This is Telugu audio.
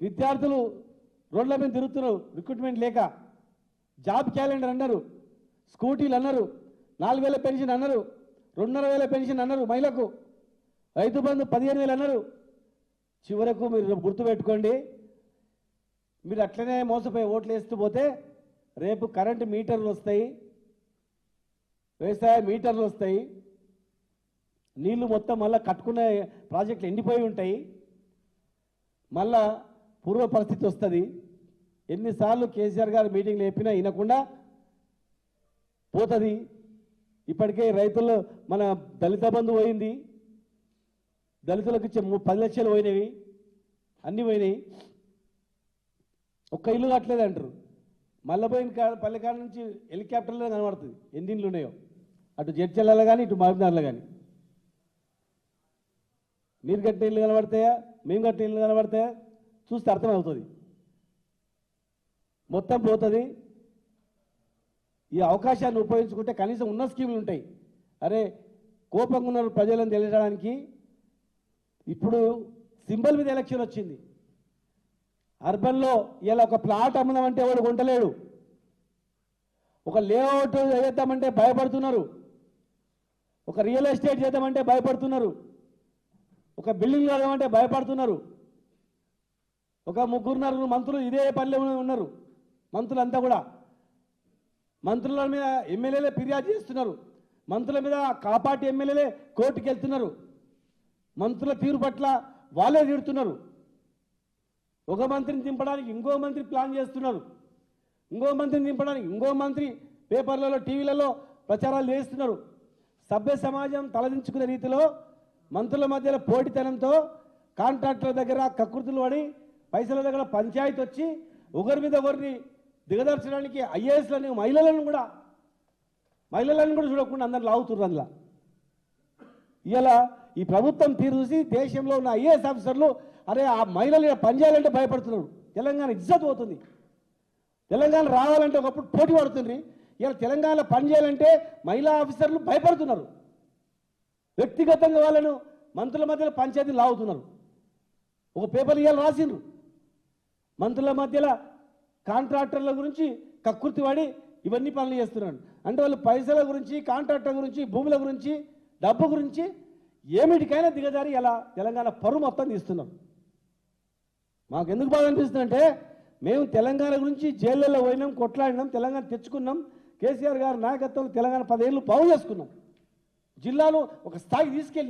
విద్యార్థులు రోడ్ల మీద తిరుగుతున్నారు రిక్రూట్మెంట్ లేక, జాబ్ క్యాలెండర్ అన్నారు, స్కూటీలు అన్నారు, 4000 పెన్షన్ అన్నారు, 2500 పెన్షన్ అన్నారు, మహిళకు రైతు బంధు 15,000 అన్నారు. చివరకు మీరు గుర్తుపెట్టుకోండి, మీరు అట్లనే మోసపోయి ఓట్లు వేస్తూ పోతే రేపు కరెంటు మీటర్లు వస్తాయి, వ్యవసాయ మీటర్లు వస్తాయి, నీళ్లు మొత్తం మళ్ళీ కట్టుకునే ప్రాజెక్టులు ఎండిపోయి ఉంటాయి, మళ్ళా పూర్వ పరిస్థితి వస్తుంది. ఎన్నిసార్లు కేసీఆర్ గారు మీటింగ్లు చెప్పినా వినకుండా పోతుంది. ఇప్పటికే రైతులు మన దళిత బంధు పోయింది, దళితులకు ఇచ్చే 10 లక్షలు పోయినవి, అన్నీ పోయినాయి. ఒక్క ఇల్లు కట్టలేదు అంటారు. మళ్ళీ పోయిన పల్లెకాడ నుంచి హెలికాప్టర్లో కనబడుతుంది ఎన్ని ఇండ్లు ఉన్నాయో, అటు జడ్చర్లలో కానీ ఇటు మహబూబ్నగర్లో కానీ. మీరు కట్టిన ఇల్లు కనబడతాయా, మేము కట్టిన ఇల్లు కనబడతాయా చూస్తే అర్థమవుతుంది. మొత్తం పోతుంది. ఈ అవకాశాన్ని ఉపయోగించుకుంటే కనీసం ఉన్న స్కీములు ఉంటాయి. అరే కోపంగా ఉన్నారు ప్రజలను తెలియడానికి. ఇప్పుడు సింబల్ మీద ఎలక్షన్ వచ్చింది. అర్బన్లో ఇలా ఒక ప్లాట్ అమ్ముదామంటే ఎవడు కొంటలేడు, ఒక లేఅవుట్ చేద్దామంటే భయపడుతున్నారు, ఒక రియల్ ఎస్టేట్ చేద్దామంటే భయపడుతున్నారు, ఒక బిల్డింగ్ కడదామంటే భయపడుతున్నారు. ఒక 3-4 మంత్రులు ఇదే పనిలో ఉన్నారు. మంత్రులంతా కూడా మంత్రుల మీద ఎమ్మెల్యేలే ఫిర్యాదు చేస్తున్నారు, మంత్రుల మీద కాపాటి ఎమ్మెల్యేలే కోర్టుకు వెళ్తున్నారు, మంత్రుల తీరు పట్ల వాళ్ళే తిడుతున్నారు. ఒక మంత్రిని దింపడానికి ఇంకో మంత్రి ప్లాన్ చేస్తున్నారు, ఇంకో మంత్రిని దింపడానికి ఇంకో మంత్రి పేపర్లలో టీవీలలో ప్రచారాలు చేస్తున్నారు. సభ్య సమాజం తలదించుకునే రీతిలో మంత్రుల మధ్యలో పోటీతనంతో కాంట్రాక్టర్ల దగ్గర కకృతులు పడి పైసల దగ్గర పంచాయతీ వచ్చి ఒకరి మీద ఒకరిని దిగదర్చడానికి ఐఏఎస్లని మహిళలను కూడా చూడకుండా అందరు లాగుతున్నారు. అందులో ఇలా ఈ ప్రభుత్వం తీరు చూసి దేశంలో ఉన్న ఐఏఎస్ ఆఫీసర్లు అరే ఆ మహిళలు పనిచేయాలంటే భయపడుతున్నారు. తెలంగాణ ఇజ్జత్ పోతుంది. తెలంగాణ రావాలంటే ఒకప్పుడు పోటీ పడుతుంది. ఇలా తెలంగాణలో పనిచేయాలంటే మహిళా ఆఫీసర్లు భయపడుతున్నారు. వ్యక్తిగతంగా వాళ్ళను మంత్రుల మధ్యలో పంచాయతీలు లాగుతున్నారు. ఒక పేపర్ ఇవాళ రాసిండ్రు, మంత్రుల మధ్యలో కాంట్రాక్టర్ల గురించి కకృతి వాడి ఇవన్నీ పనులు చేస్తున్నారు. అంటే వాళ్ళు పైసల గురించి, కాంట్రాక్టర్ గురించి, భూముల గురించి, డబ్బు గురించి ఏమిటికైనా దిగజారి ఇలా తెలంగాణ పరువు మొత్తం తీస్తున్నారు. మాకు ఎందుకు బాధ అనిపిస్తుందంటే మేము తెలంగాణ గురించి జైళ్ళలో పోయినాం, కొట్లాడినాం, తెలంగాణ తెచ్చుకున్నాం. కేసీఆర్ గారి నాయకత్వంలో తెలంగాణ 10 ఏళ్ళు బాగు చేసుకున్నాం, జిల్లాను ఒక స్థాయికి తీసుకెళ్ళి